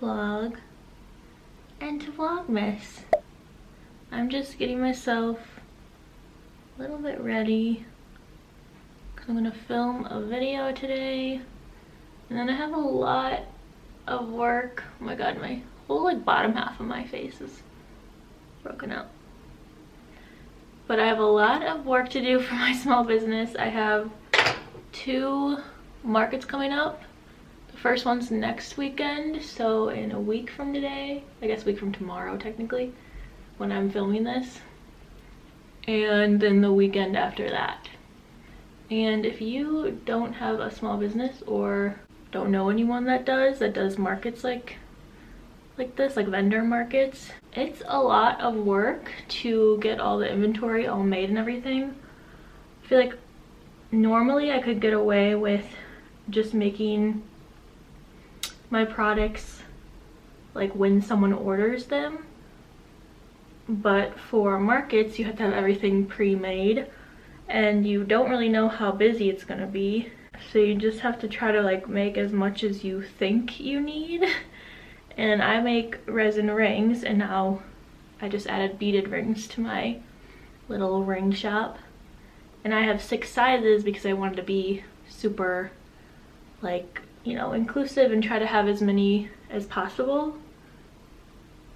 vlog and to Vlogmas. I'm just getting myself a little bit ready because I'm gonna film a video today, and then I have a lot of work. Oh my god, my whole like bottom half of my face is broken out. But I have a lot of work to do for my small business. I have 2 markets coming up. The first one's next weekend, so in a week from today, I guess a week from tomorrow technically, when I'm filming this, and then the weekend after that. And if you don't have a small business or don't know anyone that does markets like this, like vendor markets, it's a lot of work to get all the inventory all made and everything. I feel like normally I could get away with just making my products like when someone orders them, but for markets you have to have everything pre-made and you don't really know how busy it's gonna be, so you just have to try to like make as much as you think you need. And I make resin rings, and now I just added beaded rings to my little ring shop, and I have 6 sizes because I wanted to be super like, you know, inclusive and try to have as many as possible,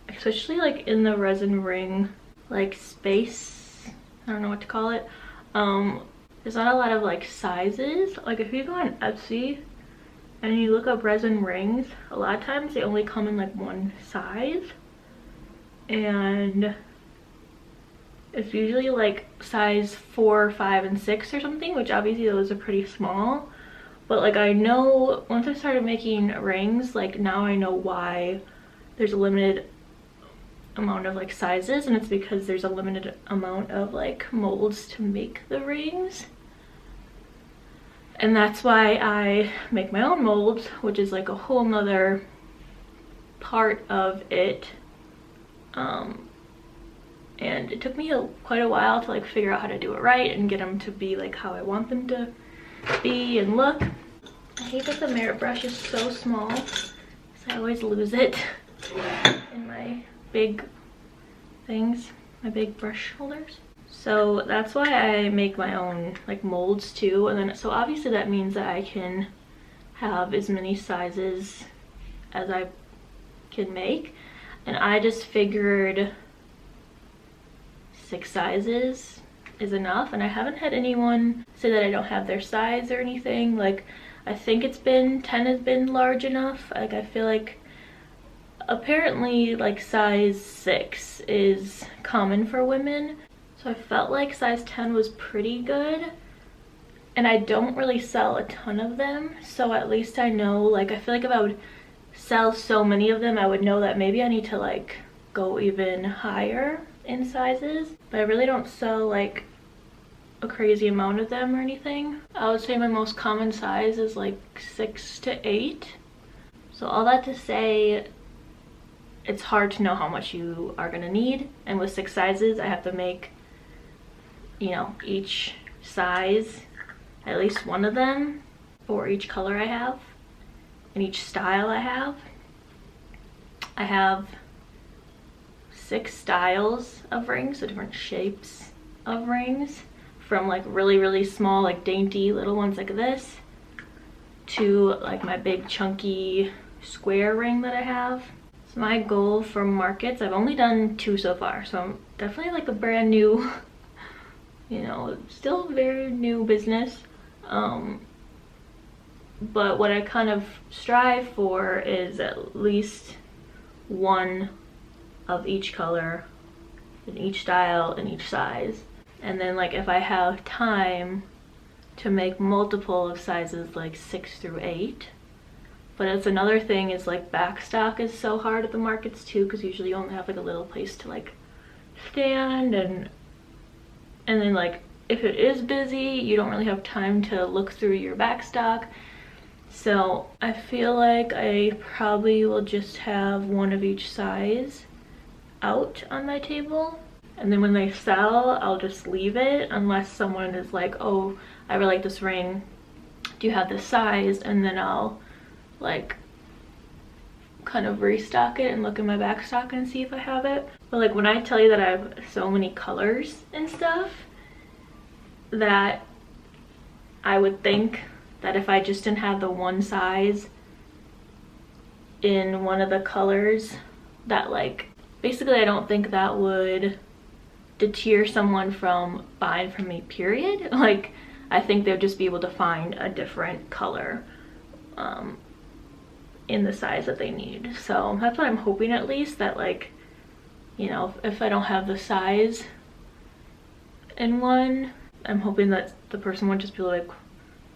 especially like in the resin ring like space. I don't know what to call it. There's not a lot of like sizes. Like if you go on Etsy and you look up resin rings, a lot of times they only come in like one size, and it's usually like size 4, 5, and 6 or something, which obviously those are pretty small. But like I know once I started making rings, like now I know why there's a limited amount of like sizes, and it's because there's a limited amount of like molds to make the rings. And that's why I make my own molds, which is like a whole nother part of it. And it took me quite a while to like figure out how to do it right and get them to be like how I want them to be and look. I hate that the merit brush is so small, because I always lose it in my big things, my big brush holders. So that's why I make my own like molds too, and then so obviously that means that I can have as many sizes as I can make, and I just figured 6 sizes is enough. And I haven't had anyone say that I don't have their size or anything. Like I think it's been 10 has been large enough. Like I feel like apparently like size 6 is common for women. So I felt like size 10 was pretty good, and I don't really sell a ton of them, so at least I know, like I feel like if I would sell so many of them, I would know that maybe I need to like go even higher in sizes. But I really don't sell like a crazy amount of them or anything. I would say my most common size is like 6 to 8. So all that to say, it's hard to know how much you are gonna need, and with 6 sizes I have to make, you know, each size, at least one of them for each color I have and each style I have. I have 6 styles of rings, so different shapes of rings, from like really small like dainty little ones like this to like my big chunky square ring that I have. So my goal for markets, I've only done 2 so far, so I'm definitely like a brand new, you know, still very new business, but what I kind of strive for is at least 1 of each color in each style and each size. And then like if I have time to make multiple of sizes like 6 through 8. But it's another thing is like backstock is so hard at the markets too, because usually you only have like a little place to like stand, and then like if it is busy you don't really have time to look through your backstock. So I feel like I probably will just have 1 of each size out on my table, and then when they sell I'll just leave it unless someone is like, oh, I really like this ring, do you have this size? And then I'll like kind of restock it and look in my back stock and see if I have it. But like when I tell you that I have so many colors and stuff, that I would think that if I just didn't have the one size in one of the colors, that like basically I don't think that would deter someone from buying from me, period. Like I think they'll just be able to find a different color in the size that they need. So that's what I'm hoping, at least, that like, you know, if I don't have the size in one, I'm hoping that the person would just be like,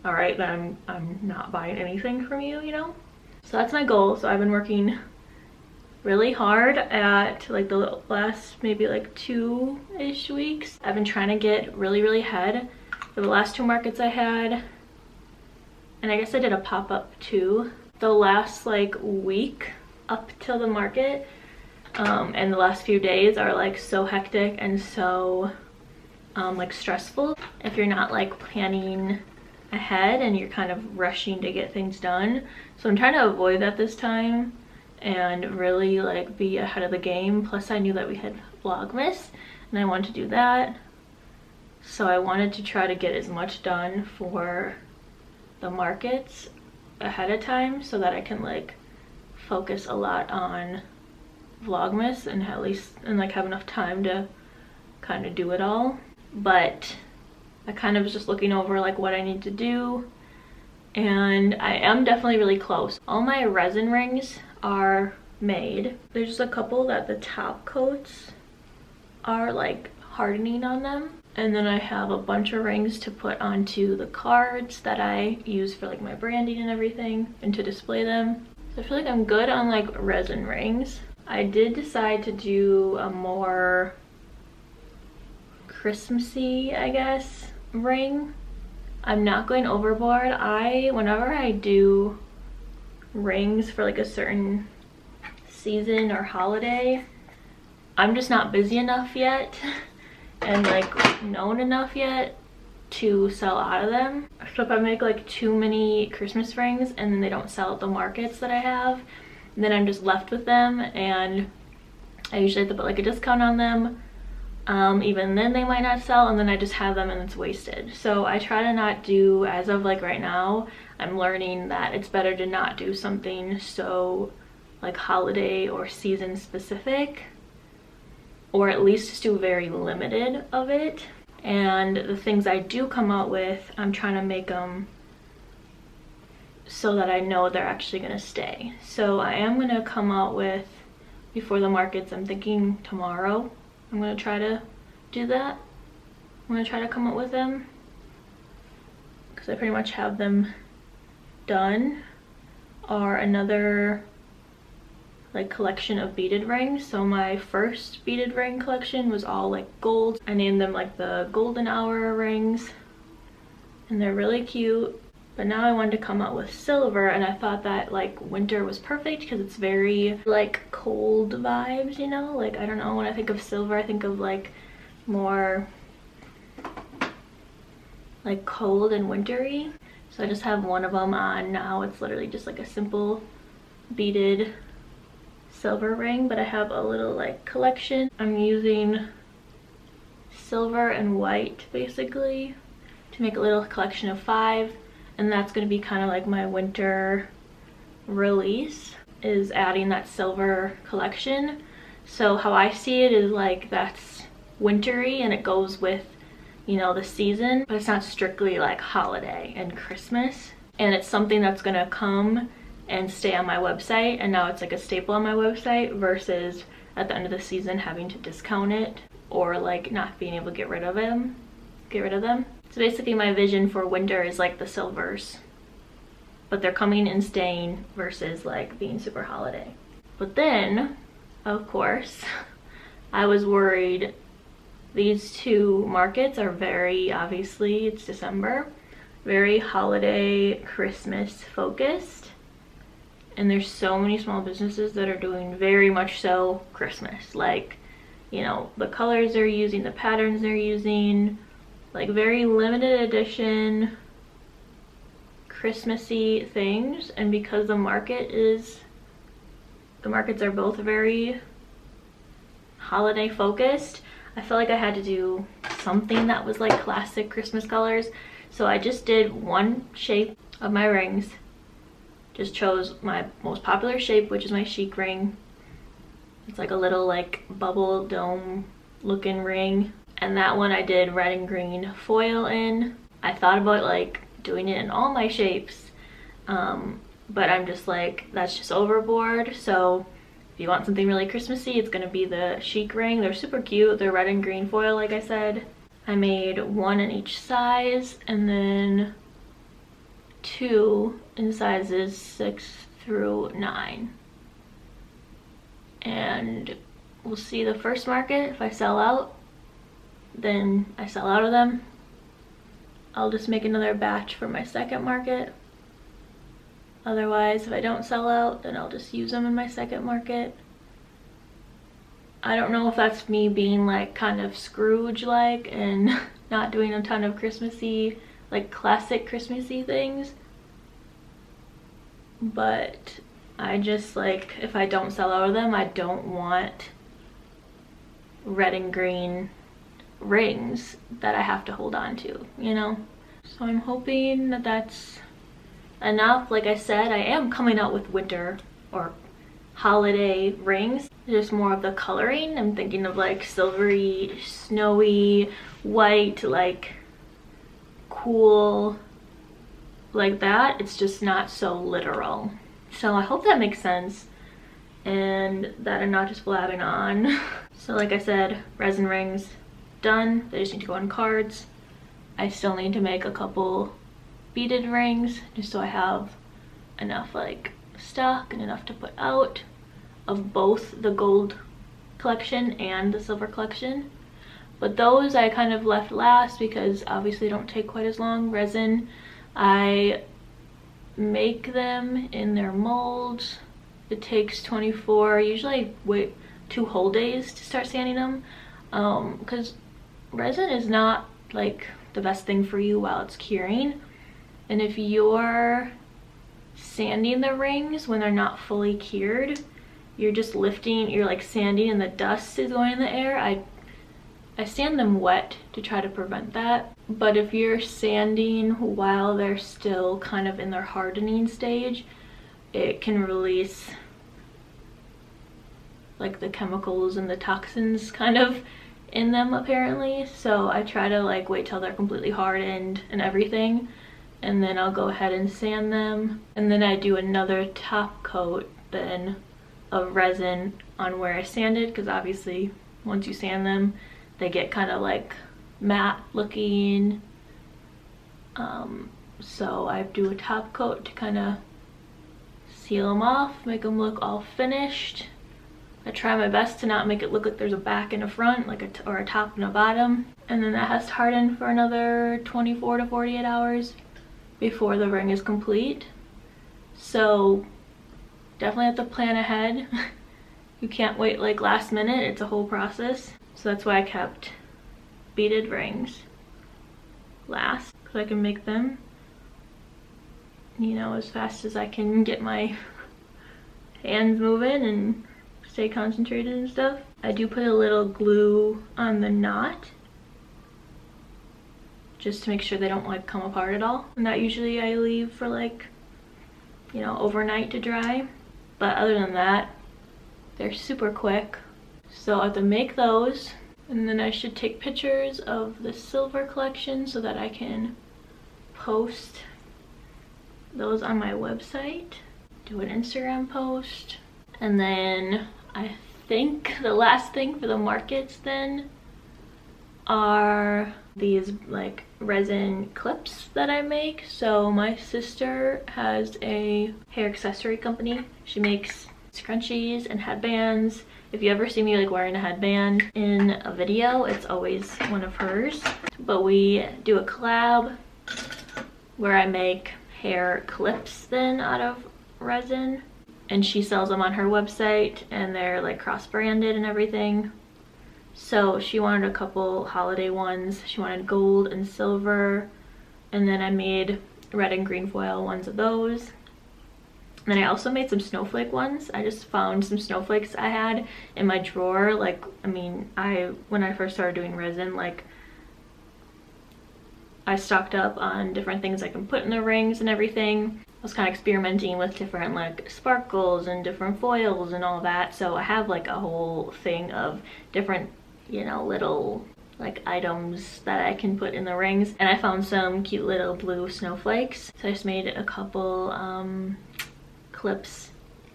all right, then I'm not buying anything from you, you know? So that's my goal. So I've been working really hard at like the last maybe like 2-ish weeks. I've been trying to get really ahead for the last 2 markets I had, and I guess I did a pop-up too. The last like week up till the market and the last few days are like so hectic and so like stressful if you're not like planning ahead and you're kind of rushing to get things done. So I'm trying to avoid that this time and really like be ahead of the game. Plus I knew that we had Vlogmas and I wanted to do that, so I wanted to try to get as much done for the markets ahead of time so that I can like focus a lot on Vlogmas and at least like have enough time to kind of do it all. But I kind of was just looking over like what I need to do, and I am definitely really close. All my resin rings are made. There's just a couple that the top coats are like hardening on them, and then I have a bunch of rings to put onto the cards that I use for like my branding and everything and to display them. So I feel like I'm good on like resin rings. I did decide to do a more Christmassy, I guess, ring. I'm not going overboard. Whenever I do rings for like a certain season or holiday, I'm just not busy enough yet and like known enough yet to sell out of them. So if I make like too many Christmas rings and then they don't sell at the markets that I have, then I'm just left with them, and I usually have to put like a discount on them. Even then they might not sell, and then I just have them and it's wasted. So I try to not do, as of like right now, I'm learning that it's better to not do something so like holiday or season specific, or at least just do very limited of it. And the things I do come out with, I'm trying to make them so that I know they're actually gonna stay. So I am gonna come out with, before the markets, I'm thinking tomorrow, I'm gonna try to do that. I'm gonna try to come up with them because I pretty much have them done. Or another like collection of beaded rings. So my first beaded ring collection was all like gold. I named them like the golden hour rings, and they're really cute. But now I wanted to come out with silver, and I thought that like winter was perfect because it's very like cold vibes, you know? Like, I don't know, when I think of silver I think of like more like cold and wintry. So I just have one of them on now. It's literally just like a simple beaded silver ring, but I have a little like collection. I'm using silver and white basically to make a little collection of 5, and that's going to be kind of like my winter release, is adding that silver collection. So how I see it is like that's wintry and it goes with, you know, the season, but it's not strictly like holiday and Christmas, and it's something that's gonna come and stay on my website, and now it's like a staple on my website versus at the end of the season having to discount it or like not being able to get rid of them. So basically my vision for winter is like the silvers, but they're coming and staying versus like being super holiday. But then of course I was worried. These 2 markets are very, obviously it's December, very holiday Christmas focused, and there's so many small businesses that are doing very much so Christmas, like, you know, the colors they're using, the patterns they're using, like very limited edition Christmassy things. And because the market is the markets are both very holiday focused. I felt like I had to do something that was like classic Christmas colors. So I just did one shape of my rings. Just chose my most popular shape, which is my chic ring. It's like a little like bubble dome looking ring. And that one I did red and green foil in. I thought about like doing it in all my shapes. But I'm just like, that's just overboard. So if you want something really Christmassy, it's gonna be the chic ring. They're super cute. They're red and green foil, like I said. I made one in each size and then two in sizes 6 through 9. And we'll see the first market. If I sell out, then I sell out of them. I'll just make another batch for my second market. Otherwise, if I don't sell out, then I'll just use them in my second market. I don't know if that's me being like kind of Scrooge-like and not doing a ton of Christmassy, like classic Christmassy things. But I just like, if I don't sell out of them, I don't want red and green rings that I have to hold on to, you know? So I'm hoping that that's enough. Like I said, I am coming out with winter or holiday rings. Just more of the coloring. I'm thinking of like silvery, snowy, white, like cool, like that. It's just not so literal. So I hope that makes sense and that I'm not just blabbing on. So like I said, resin rings done. They just need to go on cards. I still need to make a couple beaded rings just so I have enough like stock and enough to put out of both the gold collection and the silver collection. But those I kind of left last because obviously they don't take quite as long. Resin, I make them in their molds. It takes 24, usually wait 2 whole days to start sanding them, because resin is not like the best thing for you while it's curing. And if you're sanding the rings when they're not fully cured, you're just lifting, you're like sanding and the dust is going in the air. I sand them wet to try to prevent that. But if you're sanding while they're still kind of in their hardening stage, it can release like the chemicals and the toxins kind of in them apparently. So I try to like wait till they're completely hardened and everything, and then I'll go ahead and sand them. And then I do another top coat then of resin on where I sanded, because obviously once you sand them, they get kind of like matte looking. So I do a top coat to kind of seal them off, make them look all finished. I try my best to not make it look like there's a back and a front, like or a top and a bottom. And then that has to harden for another 24 to 48 hours before the ring is complete. So definitely have to plan ahead. You can't wait like last minute, it's a whole process. So that's why I kept beaded rings last, because I can make them, you know, as fast as I can get my hands moving and stay concentrated and stuff. I do put a little glue on the knot just to make sure they don't like come apart at all. And that usually I leave for like, you know, overnight to dry. But other than that, they're super quick. So I have to make those, and then I should take pictures of the silver collection so that I can post those on my website, do an Instagram post. And then I think the last thing for the markets then are these like resin clips that I make. So my sister has a hair accessory company. She makes scrunchies and headbands. If you ever see me like wearing a headband in a video, it's always one of hers. But we do a collab where I make hair clips then out of resin, and she sells them on her website, and they're like cross-branded and everything. So she wanted a couple holiday ones. She wanted gold and silver, and then I made red and green foil ones of those. And then I also made some snowflake ones. I just found some snowflakes I had in my drawer. Like, I mean, when I first started doing resin, like, I stocked up on different things I can put in the rings and everything. I was kind of experimenting with different like sparkles and different foils and all that. So I have like a whole thing of different, you know, little like items that I can put in the rings. And I found some cute little blue snowflakes. So I just made a couple clips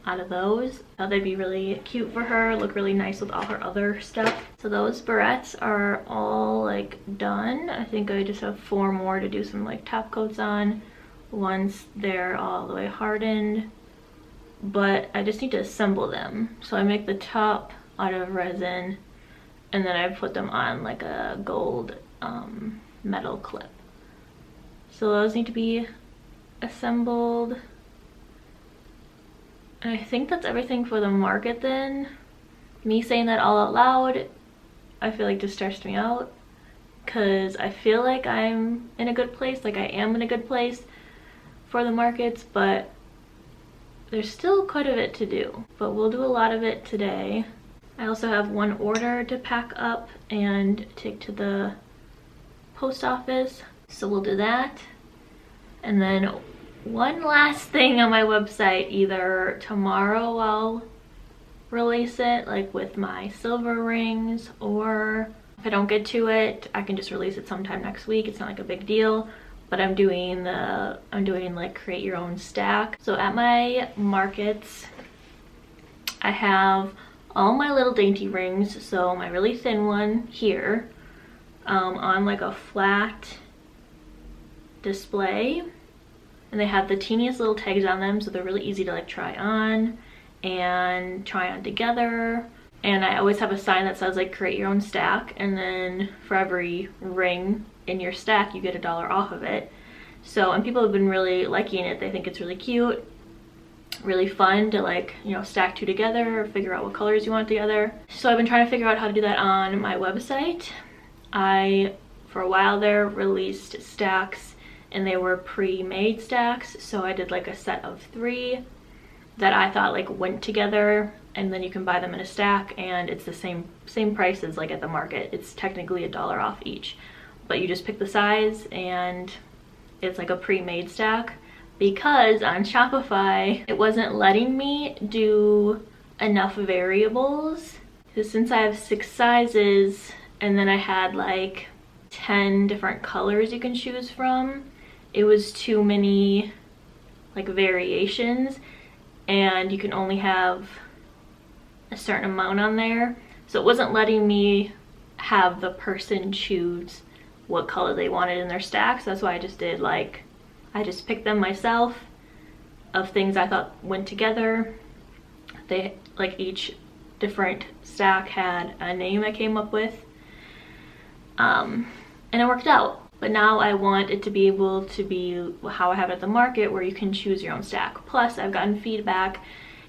out of those. Thought they'd be really cute for her, look really nice with all her other stuff. So those barrettes are all like done. I think I just have 4 more to do some like top coats on once they're all the way hardened, but I just need to assemble them. So I make the top out of resin and then I put them on like a gold metal clip. So those need to be assembled. And I think that's everything for the market then. Me saying that all out loud, I feel like just stressed me out because I feel like I'm in a good place, like I am in a good place for the markets, but there's still quite a bit to do. But we'll do a lot of it today. I also have 1 order to pack up and take to the post office, so we'll do that. And then one last thing on my website, either tomorrow I'll release it like with my silver rings, or if I don't get to it I can just release it sometime next week. It's not like a big deal, but I'm doing like create your own stack. So at my markets I have all my little dainty rings, so my really thin one here on like a flat display, and they have the teeniest little tags on them, so they're really easy to like try on and try on together. And I always have a sign that says like create your own stack, and then for every ring in your stack you get $1 off of it. So, and people have been really liking it. They think it's really cute, really fun to like, you know, stack 2 together or figure out what colors you want together. So I've been trying to figure out how to do that on my website. I for a while there released stacks and they were pre-made stacks, so I did like a set of 3 that I thought like went together, and then you can buy them in a stack and it's the same price as like at the market. It's technically $1 off each, but you just pick the size and it's like a pre-made stack. Because on Shopify it wasn't letting me do enough variables, because since I have 6 sizes and then I had like 10 different colors you can choose from, it was too many like variations and you can only have a certain amount on there. So it wasn't letting me have the person choose what color they wanted in their stack. So that's why I just did like, I just picked them myself of things I thought went together. They like each different stack had a name I came up with, and it worked out. But now I want it to be able to be how I have it at the market, where you can choose your own stack. Plus I've gotten feedback,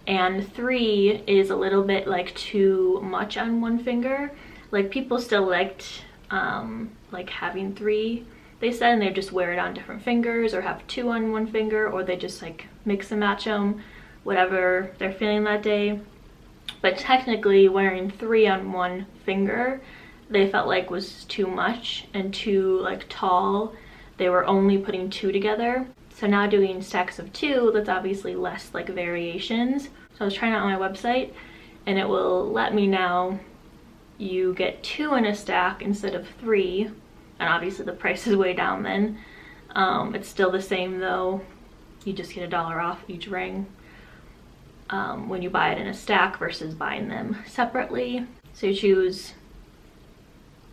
and 3 is a little bit like too much on one finger. Like people still liked like having 3, they said, and they just wear it on different fingers or have 2 on one finger, or they just like mix and match them, whatever they're feeling that day. But technically wearing 3 on one finger they felt like was too much and too like tall. They were only putting 2 together. So now doing stacks of 2, that's obviously less like variations. So I was trying it on my website and it will let me now you get 2 in a stack instead of 3, and obviously the price is way down then. It's still the same though, you just get $1 off each ring when you buy it in a stack versus buying them separately. So you choose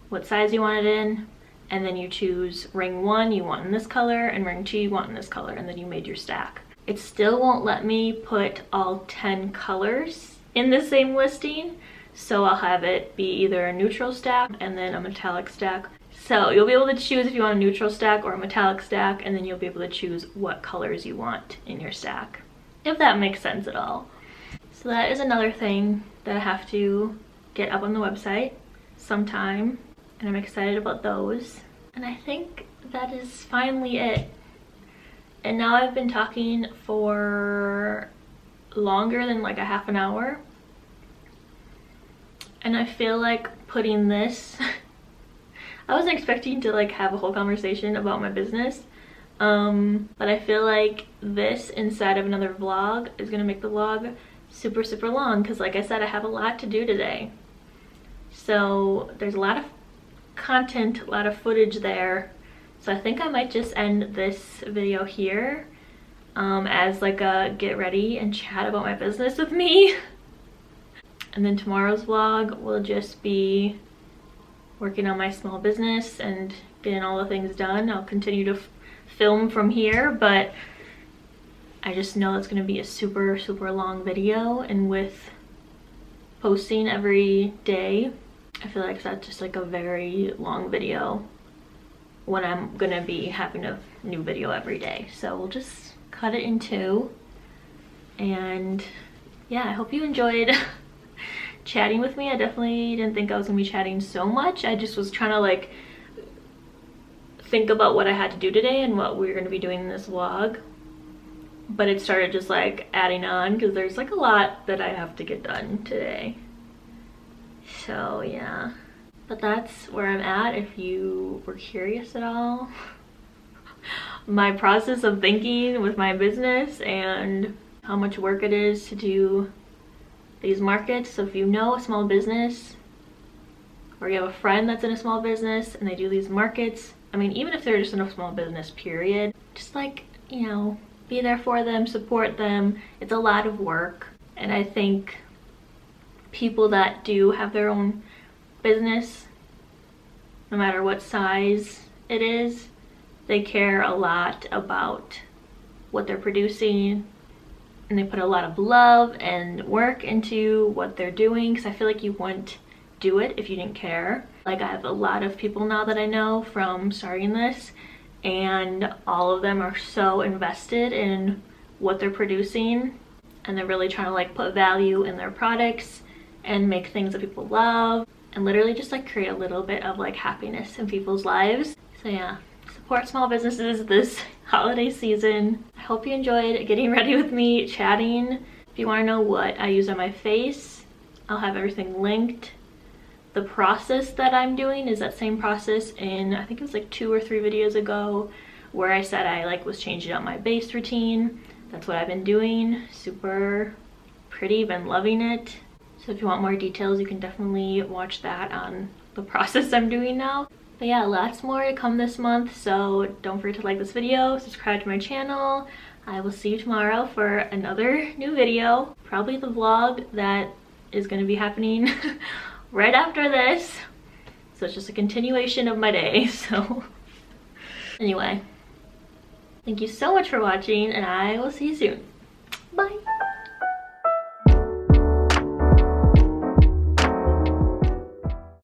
what size you want it in, and then you choose ring 1 you want in this color and ring 2 you want in this color, and then you made your stack. It still won't let me put all 10 colors in the same listing, so I'll have it be either a neutral stack and then a metallic stack. So you'll be able to choose if you want a neutral stack or a metallic stack, and then you'll be able to choose what colors you want in your stack, if that makes sense at all. So that is another thing that I have to get up on the website sometime, and I'm excited about those. And I think that is finally it. And now I've been talking for longer than like a half an hour. And I feel like putting this I wasn't expecting to like have a whole conversation about my business, but I feel like this inside of another vlog is gonna make the vlog super long, because like I said, I have a lot to do today. So there's a lot of content, a lot of footage there. So I think I might just end this video here as like a get ready and chat about my business with me. And then tomorrow's vlog will just be working on my small business and getting all the things done. I'll continue to film from here, but I just know it's going to be a super long video, and with posting every day, I feel like that's just like a very long video when I'm going to be having a new video every day. So we'll just cut it in two, and yeah, I hope you enjoyed chatting with me. I definitely didn't think I was gonna be chatting so much. I just was trying to like think about what I had to do today and what we were gonna be doing in this vlog, but it started just like adding on because there's like a lot that I have to get done today. So yeah, but that's where I'm at. If you were curious at all, my process of thinking with my business and how much work it is to do these markets. So if you know a small business, or you have a friend that's in a small business and they do these markets, I mean, even if they're just in a small business period, just like, you know, be there for them, support them. It's a lot of work, and I think people that do have their own business, no matter what size it is, they care a lot about what they're producing, and they put a lot of love and work into what they're doing, because I feel like you wouldn't do it if you didn't care. Like, I have a lot of people now that I know from starting this, and all of them are so invested in what they're producing, and they're really trying to like put value in their products and make things that people love, and literally just like create a little bit of like happiness in people's lives. So yeah, support small businesses this holiday season. I hope you enjoyed getting ready with me, chatting. If you want to know what I use on my face, I'll have everything linked. The process that I'm doing is that same process in, I think it was like 2 or 3 videos ago, where I said I like was changing up my base routine. That's what I've been doing. Super pretty, been loving it. So if you want more details, you can definitely watch that on the process I'm doing now. But yeah, lots more to come this month, so don't forget to like this video, subscribe to my channel. I will see you tomorrow for another new video, probably the vlog that is going to be happening right after this. So it's just a continuation of my day. So anyway, thank you so much for watching, and I will see you soon. Bye.